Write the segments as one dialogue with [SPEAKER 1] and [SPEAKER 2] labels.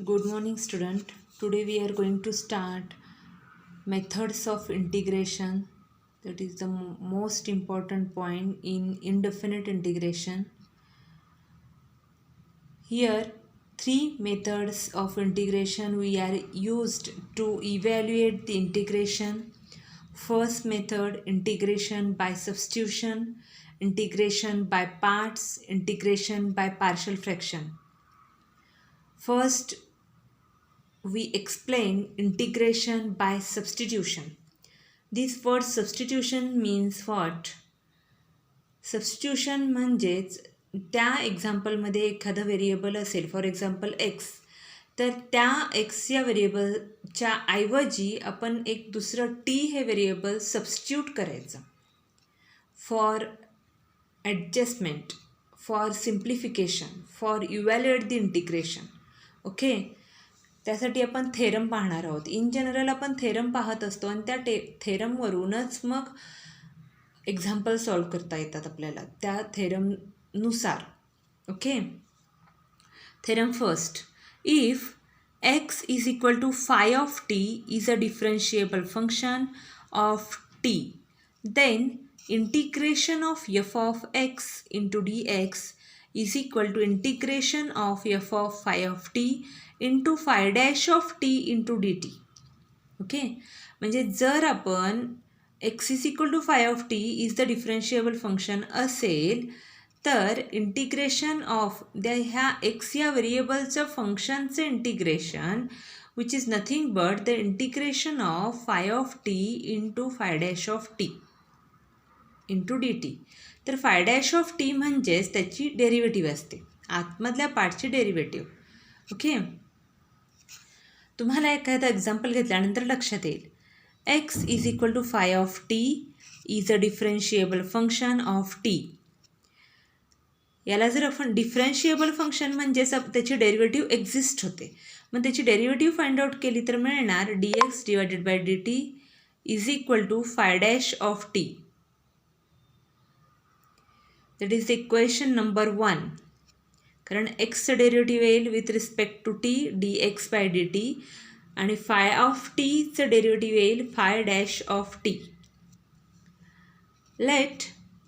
[SPEAKER 1] Good morning, student. Today we are going to start methods of integration. That is the most important point in indefinite integration. Here, three methods of integration we are used to evaluate the integration. First method, integration by substitution, integration by parts, integration by partial fraction. First, we explain integration by substitution. This word substitution means what? Substitution म्हणजेच त्या एक्झाम्पलमध्ये एखादं variable असेल, for example x, तर त्या x या व्हेरिएबलच्या ऐवजी आपण एक दुसरं टी हे व्हेरिएबल सबस्टिट्यूट करायचं for adjustment, for simplification, for evaluate the integration. Okay, त्यासाठी आपण थेरम पाहणार आहोत. इन जनरल आपण थेरम पाहत असतो आणि त्या थेरमवरूनच मग एक्झाम्पल सॉल्व करता येतात आपल्याला त्या थेरमनुसार. Okay, theorem first. If x is equal to phi of t is a differentiable function of t, then integration of f of x into d x is equal to integration of f of phi of t into phi dash of t into d t. Okay, म्हणजे जर आपण x is equal to phi of t is the differentiable function असेल तर integration of ह्या x या व्हेरिएबलचं फंक्शनचं integration which is nothing but the integration of phi of t into phi dash of t into d t. तर phi dash of t म्हणजेच त्याची derivative असते, आतमधल्या पार्टची डेरिव्हेटिव्ह. ओके, तुम्हाला एखादं एक्झाम्पल घेतल्यानंतर लक्षात येईल. X is equal to phi of t is a differentiable function of t. याला जर आपण डिफरन्शिएबल फंक्शन म्हणजेच त्याची डेरिव्हेटिव्ह एक्झिस्ट होते, मग त्याची डेरिव्हेटिव्ह फाइंड आउट केली तर मिळणार d x divided by d t is equal to phi dash of t. That is the equation number 1. कारण एक्सचं डेरिव्हेटिव्ह येईल with respect to t d x by d t आणि phi of टीचं derivative येईल phi dash of t. Let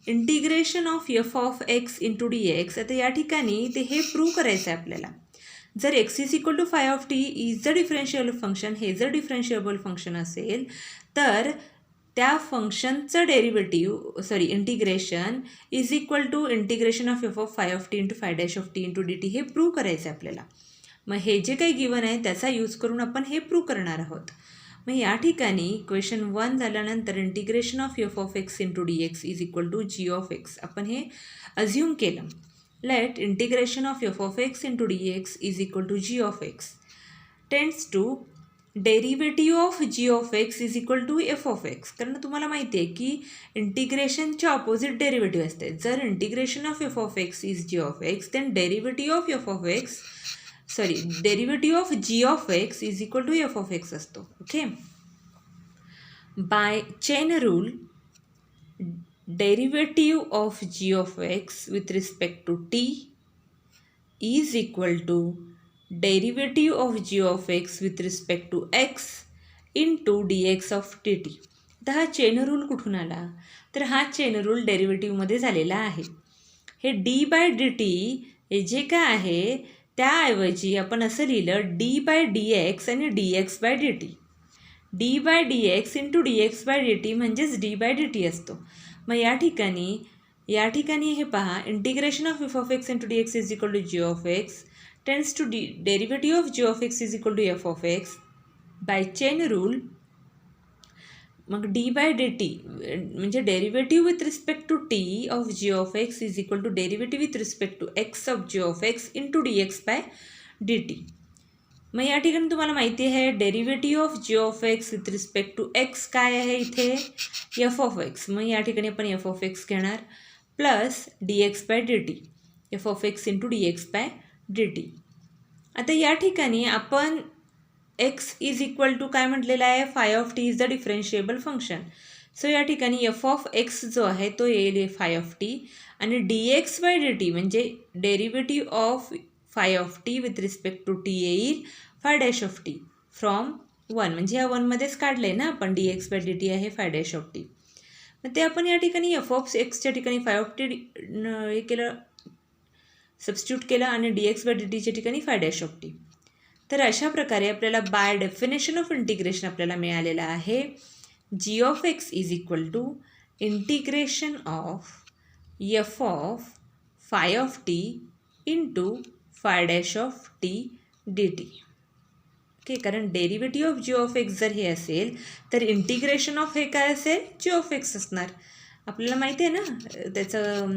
[SPEAKER 1] integration of f of x into d x. आता या ठिकाणी ते हे प्रूव्ह करायचं आहे आपल्याला. जर x is equal to phi of t is the differentiable function, हे जर डिफरन्शिएबल फंक्शन असेल तर त्या फंक्शनचं derivative integration is equal to integration of f of phi of t into phi dash of t into d t हे prove करायचं आहे आपल्याला. मग हे जे काही गिवन आहे त्याचा यूज करून आपण हे प्रूव्ह करणार आहोत. मग या ठिकाणी इक्वेशन 1 झाल्यानंतर integration of f of x into d x is equal to g of x आपण हे अज्युम केलं. Let integration of f of x into d x is equal to g of x tends to derivative of g of x is equal to f of x. कारण तुम्हाला माहिती आहे की इंटिग्रेशनचे opposite derivative असते. जर integration of f of x is g of x then derivative of f of x derivative of g of x is equal to f of x असतो. Okay, by chain rule derivative of g of x with respect to t is equal to derivative of g of x with respect to x into d x of t t. आता हा chain rule कुठून आला? तर हा chain rule डेरिव्हेटिव्हमध्ये झालेला आहे. हे D by d t हे जे काय आहे त्याऐवजी आपण असं लिहिलं डी बाय डी एक्स आणि d x by d t. D by d x into d x by d t म्हणजेच डी बाय डी टी असतो. मग या ठिकाणी हे पहा integration of f of x into d x is equal to g of x tends to derivative of g of x is equal to f of x by chain rule. मग d by d t म्हणजे derivative with respect to t of g of x is equal to derivative with respect to x of g of x into d x by d t. मग या ठिकाणी तुम्हाला माहिती आहे derivative of g of x with respect to x काय आहे इथे F of x. मग या ठिकाणी आपण एफ ऑफ एक्स घेणार plus d x by d t f of x into d x by d t. आता या ठिकाणी आपण एक्स इज इक्वल टू काय म्हटलेलं आहे phi of t is the differentiable function. So या ठिकाणी एफ ऑफ एक्स जो आहे तो येईल फाय ऑफ टी आणि d x by d t म्हणजे derivative of phi of t with respect to t येईल phi dash of t from 1, म्हणजे या 1मध्येच काढलं आहे ना आपण, d x by d t आहे फाय डॅश ऑफ टी. मग ते आपण या ठिकाणी एफ ऑफ एक्सच्या ठिकाणी फाय ऑफ टी हे केलं, सबस्टिट्यूट केलं आणि डी एक्स बाय डी टीच्या ठिकाणी फाय डॅश ऑफ टी. तर अशा प्रकारे आपल्याला बाय डेफिनेशन ऑफ इंटिग्रेशन आपल्याला मिळालेलं आहे g of x is equal to integration of f of phi of t into phi dash of t d t. Okay, कारण derivative of g of x जर हे असेल तर इंटिग्रेशन ऑफ हे काय असेल, जी ऑफ एक्स असणार. आपल्याला माहिती आहे ना त्याचं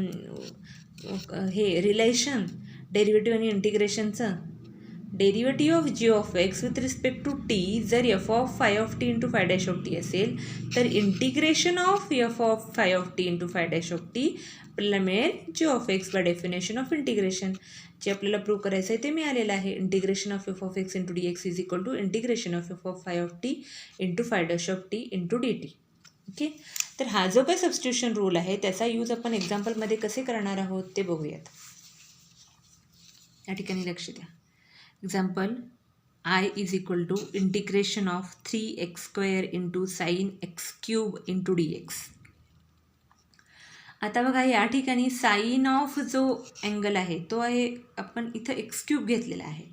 [SPEAKER 1] हे रिलेशन डेरिव्हेटिव्ह आणि इंटिग्रेशनचं. Derivative of g of x with respect to t जर f of phi of t into phi dash of t असेल तर integration of f of phi of t into phi dash of t आपल्याला मिळेल g of x by definition of integration. जे आपल्याला prove करायचं आहे ते मिळालेलं आहे. Integration of f of x into d x is equal to integration of f of phi of t into phi dash of t into d t. Okay, तर हा जो काही सबस्टिट्यूशन रूल आहे त्याचा यूज आपण एक्झाम्पलमध्ये कसे करणार आहोत ते बघूयात. या ठिकाणी लक्ष द्या. Example I is equal to integration of 3x² into sine x cube into d x. आता बघा या ठिकाणी साईन ऑफ जो अँगल आहे तो आहे आपण इथं एक्स क्यूब घेतलेला आहे,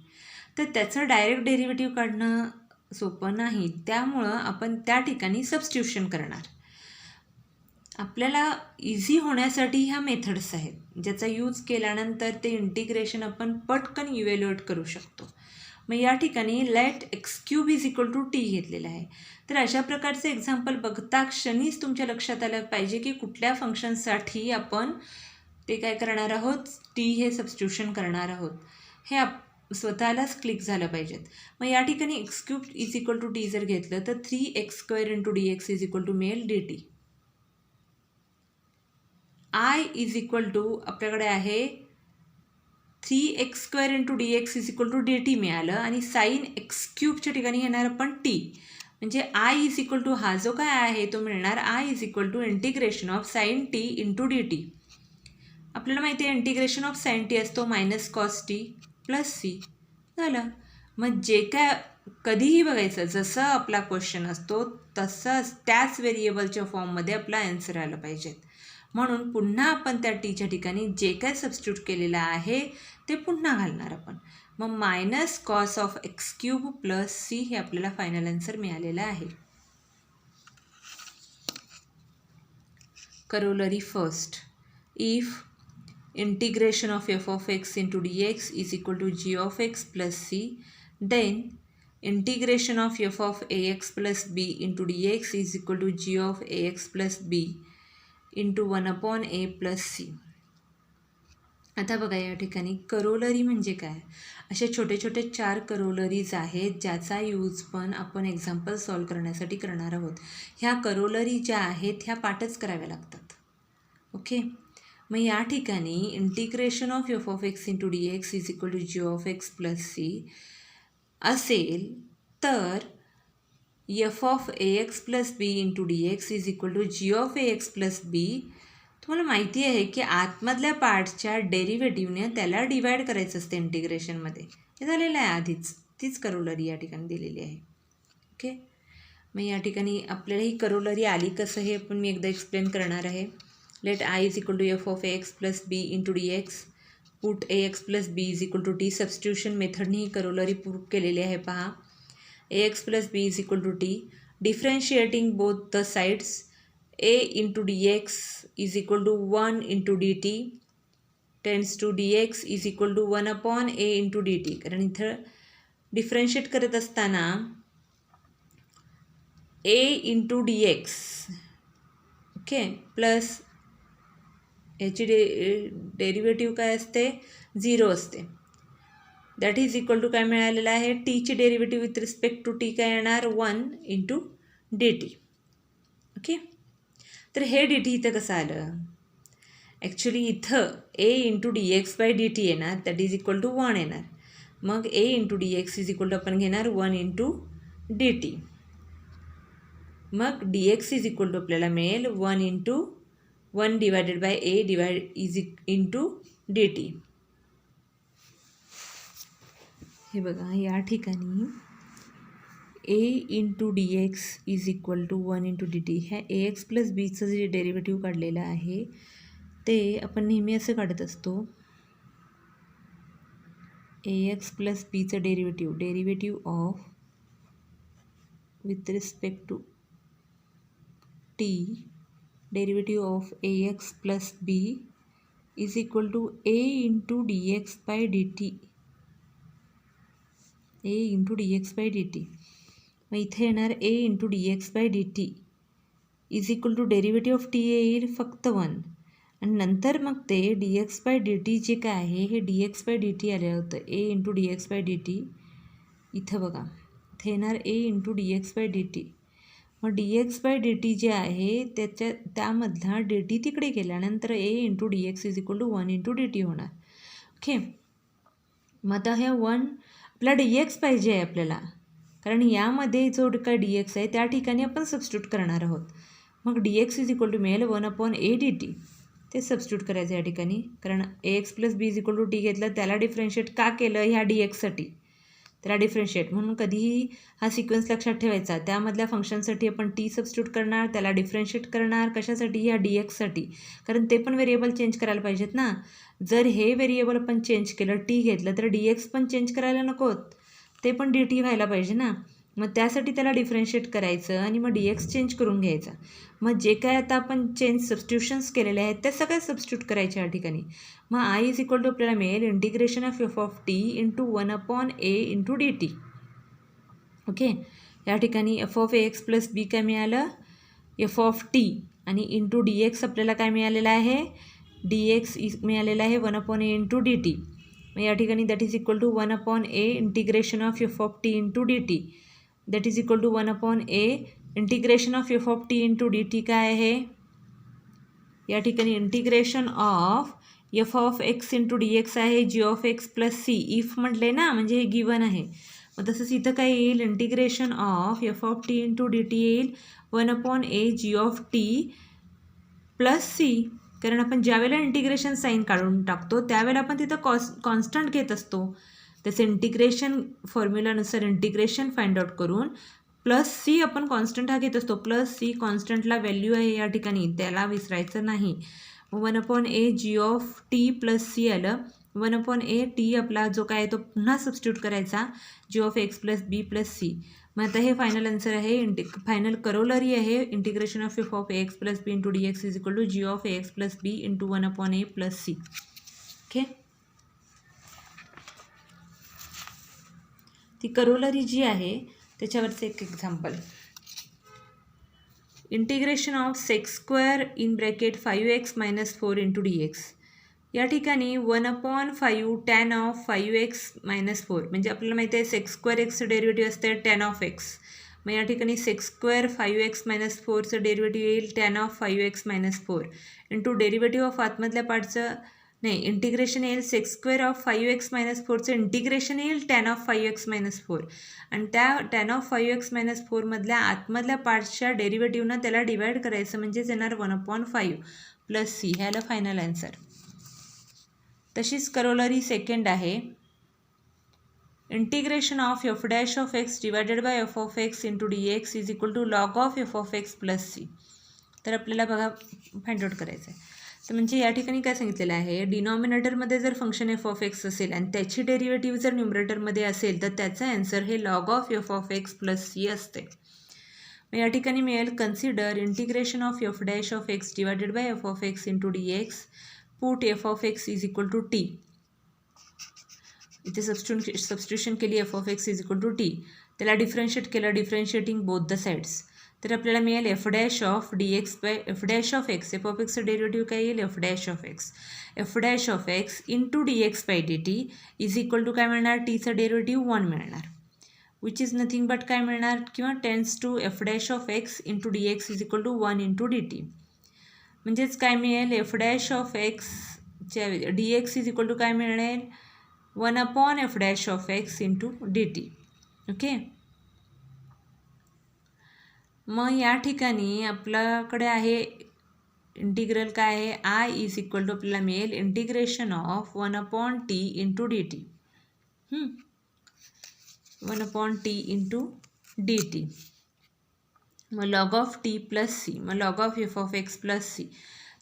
[SPEAKER 1] तर त्याचं डायरेक्ट डेरिव्हेटिव्ह काढणं सोपं नाही, त्यामुळं आपण त्या ठिकाणी सबस्टिट्यूशन करणार. आपल्याला इझी होण्यासाठी ह्या मेथड्स आहेत ज्याचा यूज केल्यानंतर ते इंटिग्रेशन आपण पटकन इव्हॅल्युएट करू शकतो. मग या ठिकाणी let x cube is equal to t घेतलेलं आहे. तर अशा प्रकारचे एक्झाम्पल बघता क्षणीच तुमच्या लक्षात आलं पाहिजे की कुठल्या फंक्शनसाठी आपण ते काय करणार आहोत, टी हे सबस्टिट्यूशन करणार आहोत, हे स्वतःलाच क्लिक झालं पाहिजेत. मग या ठिकाणी x cube is equal to t जर घेतलं तर 3x² into d x is equal to मिळेल d t. I is equal to आपल्याकडे आहे 3x² into d x is equal to d t मिळालं आणि साईन एक्स क्यूबच्या ठिकाणी येणार आपण टी, म्हणजे आय इज इक्वल टू हा जो काय आहे तो मिळणार I is equal to integration of sine t into d t. आपल्याला माहिती आहे इंटिग्रेशन ऑफ साईन टी असतो minus cos t plus c. झालं. मग जे काय कधीही बघायचं जसं आपला क्वेश्चन असतो तसंच त्याच व्हेरिएबलच्या फॉर्ममध्ये आपला आन्सर आलं पाहिजेत. म्हणून पुन्हा आपण त्या टीच्या ठिकाणी जे काय सबस्टिट्यूट केलेलं आहे ते पुन्हा घालणार आपण. मग minus cos of x cube plus c हे आपल्याला फायनल आन्सर मिळालेलं आहे. Corollary first, if integration of f of x into d x is equal to g of x plus c, then integration of f of a x plus b into d x is equal to g of a x plus b into 1/a plus c. आता बघा या ठिकाणी corollary म्हणजे काय, असे छोटे छोटे 4 करोलरीज आहेत ज्याचा यूज पण आपण एक्झाम्पल सॉल्व करण्यासाठी करणार आहोत. ह्या करोलरी ज्या आहेत ह्या पाठच कराव्या लागतात. ओके, मग या ठिकाणी integration of f of x into d x is equal to g of x plus c असेल तर f of a x plus b into d x is equal to g of a x plus b. तुम्हाला माहिती आहे की आतमधल्या पार्टच्या डेरिव्हेटिव्हने त्याला divide करायचं असते इंटिग्रेशनमध्ये. हे झालेलं आहे आधीच, तीच करोलरी या ठिकाणी दिलेली आहे. ओके, मग या ठिकाणी आपल्याला ही करोलरी आली कसं हे पण मी एकदा एक्सप्लेन करणार आहे. Let I is equal to f of a x plus b into d x, put a x plus b is equal to t. Substitution मेथडनी ही करोलरी प्रूव्ह केलेली आहे पहा. ax plus b is equal to t, differentiating both the sides, a into dx is equal to 1 into dt tends to dx is equal to 1/a into dt. कारण इथं differentiate करत असताना a into dx okay plus याची derivative काय असते, 0 असते. That is equal to काय मिळालेलं आहे, टीची derivative with respect to t काय येणार 1 इंटू डी टी. ओके, तर हे डी टी इथं कसं आलं, ॲक्च्युली इथं a into d x by d t येणार दॅट इज इक्वल टू 1 येणार. मग a into d x is equal to आपण घेणार 1 इंटू डी टी. मग d x is equal to आपल्याला मिळेल 1 into 1 divided by a divide is into d t. हे बघा या ठिकाणी a into d x is equal to 1 into d t, ह्या ए एक्स प्लस बीचं जे डेरिव्हेटिव्ह काढलेलं आहे ते आपण नेहमी असं काढत असतो, ए एक्स प्लस बीचं derivative of with respect to t, derivative of a x plus b is equal to a into d x by d t, a into d x by d t. मग इथे येणार a into d x by d t is equal to derivative of t येईल फक्त 1, आणि नंतर मग ते d x by d t जे काय आहे हे D x by d t आलं होतं, a into d x by d t. इथं बघा इथे येणार a into d x by d t. मग d x by d t जे आहे त्यामधला डी टी तिकडे गेल्यानंतर a into d x is equal to 1 into d t होणार. ओके, मग आता ह्या 1 आपला डी एक्स पाहिजे आहे आपल्याला, कारण यामध्ये जो काय डी एक्स आहे त्या ठिकाणी आपण सबस्टिट्यूट करणार आहोत. मग d x is equal to मिळेल 1 ए डी टी, ते सबस्टिट्यूट करायचं या ठिकाणी, कारण a x plus b is equal to t घेतलं, त्याला डिफरन्शिएट का केलं ह्या डी एक्ससाठी, त्याला डिफरन्शिएट म्हणून कधीही हा सिक्वेन्स लक्षात ठेवायचा. त्यामधल्या फंक्शनसाठी आपण टी सबस्टिट्यूट करणार, त्याला डिफरन्शिएट करणार कशासाठी, ह्या डी एक्ससाठी, कारण ते पण व्हेरिएबल चेंज करायला पाहिजेत ना. जर हे व्हेरिएबल आपण चेंज केलं, टी घेतलं, तर डी एक्स पण चेंज करायला नकोत, ते पण डी टी व्हायला पाहिजे ना. मग त्यासाठी त्याला डिफरन्शिएट करायचं आणि मग डी एक्स चेंज करून घ्यायचा. मग जे काय आता आपण सबस्टिट्यूशन्स केलेले आहेत त्या सगळ्या सबस्टिट्यूट करायच्या या ठिकाणी. मग आय इज इक्वल टू आपल्याला मिळेल integration of f of t into 1 a into d t. Okay, या ठिकाणी f of a x plus b काय मिळालं, एफ ऑफ टी, आणि इंटू डी एक्स आपल्याला काय मिळालेलं आहे, डी एक्स मिळालेलं आहे 1 ए इंटू डी टी. मग या ठिकाणी that is equal to 1 a integration of f of t into d t, that is equal to 1 a integration of f of t into d t काय आहे, या ठिकाणी integration of f of x into d x आहे, g of x plus c, if म्हटले ना म्हणजे हे given आहे. मग तसंच इथं काय येईल, integration of f of t into d T येईल 1 ए जी ऑफ टी प्लस सी, कारण आपण ज्यावेळेला इंटिग्रेशन साईन काढून टाकतो त्यावेळेला आपण तिथं कॉन्स्टंट घेत असतो. त्याचं इंटिग्रेशन फॉर्म्युलानुसार इंटिग्रेशन फाइंड आउट करून प्लस सी आपण कॉन्स्टंट हा घेत असतो, प्लस सी कॉन्स्टंटला व्हॅल्यू आहे या ठिकाणी, त्याला विसरायचं नाही. 1 ए जी ऑफ टी प्लस सी आलं, 1 ए टी आपला जो काय तो पुन्हा सबस्टिट्यूट करायचा, g of x plus b plus c. मग आता हे फायनल आन्सर आहे, फायनल करोलरी आहे, integration of f of x plus b into d x is equal to g of x plus b into 1 a plus C. Okay, ती corollary जी आहे त्याच्यावरचं एक example, integration of sec square in bracket 5x - 4 into d x. या ठिकाणी 1/5 tan of 5x - 4, म्हणजे आपल्याला माहिती आहे सेक्स स्क्वेअर एक्सचं डेरिव्हेटिव्ह असते tan ऑफ एक्स. मग या ठिकाणी सेक्स स्क्वेअर 5x - 4चं डेरिव्हेटिव्ह येईल tan of 5x - 4 into derivative of आतमधल्या पार्टचं नाही, इंटिग्रेशन येईल सेक्स स्क्वेअर ऑफ 5x - 4चं इंटिग्रेशन येईल tan ऑफ 5x - 4, आणि त्या tan ऑफ 5x - 4 मधल्या आतमधल्या पार्ट्सच्या डेरिव्हेटिव्हनं त्याला डिवाइड करायचं, म्हणजेच येणार 1/5 प्लस सी. ह्याला फायनल आन्सर. तशीच करोलरी सेकंड आहे, integration of f dash of x divided by f of x into d x is equal to log of f of x plus c. तर आपल्याला बघा find out करायचं आहे. तर म्हणजे या ठिकाणी काय सांगितलेलं आहे, डिनॉमिनेटरमध्ये जर फंक्शन एफ ऑफ एक्स असेल आणि त्याची डेरिव्हेटिव्ह जर न्यूमरेटरमध्ये असेल तर त्याचं आन्सर हे log of f of x plus c असते. मग या ठिकाणी मिळेल consider integration of f dash of x divided by f of x into d x, put f of x is equal to t. इथे substitution केली, f of x is equal to t, त्याला differentiate केलं, differentiating both the sides. तर आपल्याला मिळेल f dash of d x by f dash of x, F of एक्सचं derivative काय येईल, f dash of x, f dash of x into d x by d t is equal to काय मिळणार, टीचं derivative 1 मिळणार, which is nothing but काय मिळणार, किंवा tends to f dash of x into d x is equal to 1 into d t. म्हणजेच काय मिळेल, एफ डॅश ऑफ एक्सच्या d x is equal to काय मिळेल, 1/f dash of x into d t. Okay, मग या ठिकाणी आपल्याकडे आहे इंटिग्रल काय आहे, आय इज इक्वल टू आपल्याला मिळेल integration of 1/t into d t. 1/t into d t. मग log of t plus c, मग log of f of x plus c.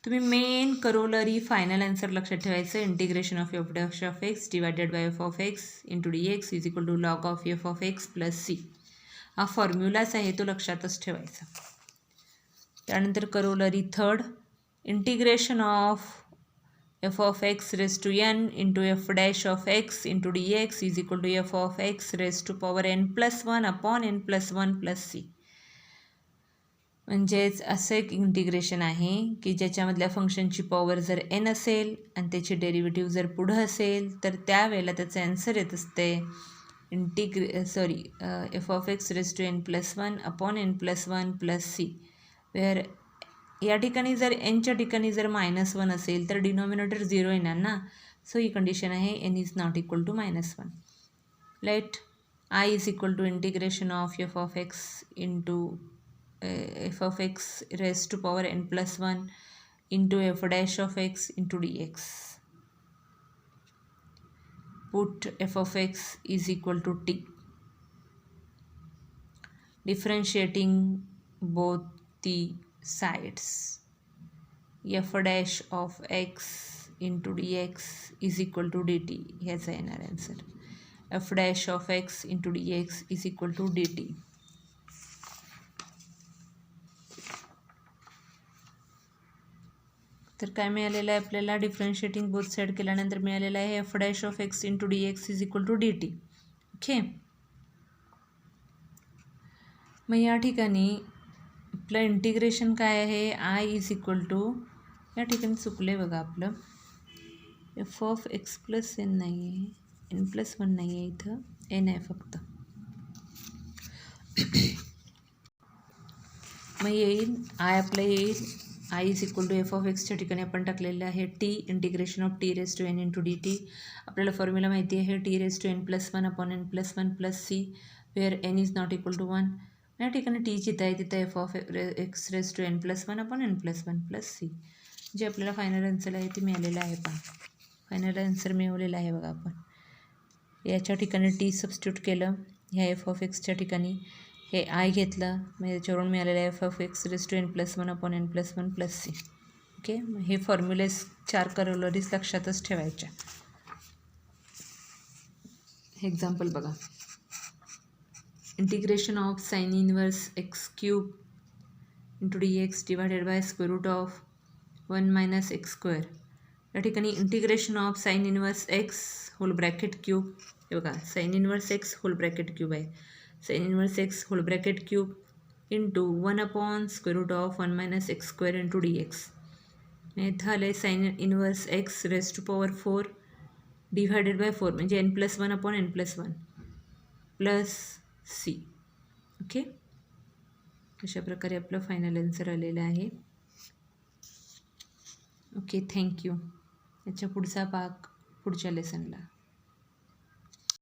[SPEAKER 1] तुम्ही मेन करोलरी फायनल आन्सर लक्षात ठेवायचं. Integration of f dash of x divided by f of x into d x is equal to log of f of x plus c. हा फॉर्म्युलाच आहे, तो लक्षातच ठेवायचा. त्यानंतर corollary third, integration of f of x raise to n into f dash of x into d x is equal to f of x raise to power n plus one upon n plus one plus c. म्हणजेच असं एक integration आहे की ज्याच्यामधल्या फंक्शनची power जर N असेल आणि त्याची डेरिव्हेटिव्ह जर पुढं असेल तर त्यावेळेला त्याचं ॲन्सर येत असते f of x raise to n plus one upon n plus one plus c. Where या ठिकाणी जर एनच्या ठिकाणी जर -1 असेल तर डिनॉमिनेटर 0 येणार ना. सो ही कंडिशन आहे n is not equal to -1. Let I is equal to integration of f of x into f of x raise to power n plus one into f dash of x into d x. Put f of x is equal to t. Differentiating both the sides. F dash of x into dx is equal to dt. Here's our answer. F dash of x into dx is equal to dt. तर काय मिळालेलं आहे आपल्याला, differentiating both side केल्यानंतर मिळालेलं आहे f dash of x into d x is equal to d t. Okay. मग या ठिकाणी आपलं इंटिग्रेशन काय आहे, आय इज इक्वल टू, या ठिकाणी चुकलं आहे बघा आपलं, f of x plus n नाही आहे, एन प्लस वन नाही आहे, इथं एन आहे फक्त. मग येईल आय आपलं येईल I is equal to f of एक्सच्या ठिकाणी आपण टाकलेलं आहे t, integration of t raise to n into d t. आपल्याला फॉर्म्युला माहिती आहे t raise to n plus one upon n plus one plus c, where n is not equal to one. या ठिकाणी टी जिथं आहे तिथं f of x raise to n plus one upon n plus one plus c. जे आपल्याला final answer आहे ते मिळालेलं आहे. पण फायनल आन्सर मिळवलेलं आहे बघा आपण. याच्या ठिकाणी टी सबस्टिट्यूट केलं, ह्या एफ ऑफ एक्सच्या ठिकाणी हे आय घेतलं, मग याच्यावरून मिळालेलं आहे F of x raise to n plus one upon n plus one plus C. Okay. मग हे फॉर्म्युलेस 4 करोलरीज लक्षातच ठेवायच्या. एक्झाम्पल बघा, integration of sine inverse x cube into d x divided by square root of 1 minus x square. या ठिकाणी integration of sine inverse x whole bracket cube, हे बघा sine inverse x whole bracket cube आहे, sine inverse x whole bracket cube into 1 upon square root of 1 minus x square into d x. इथं आलं आहे sine inverse x raise to power 4 divided by 4 म्हणजे n plus one upon n plus one plus C. Okay. अशा प्रकारे आपलं final answer आलेलं आहे. Okay, thank you. याच्या पुढचा भाग पुढच्या लेसनला.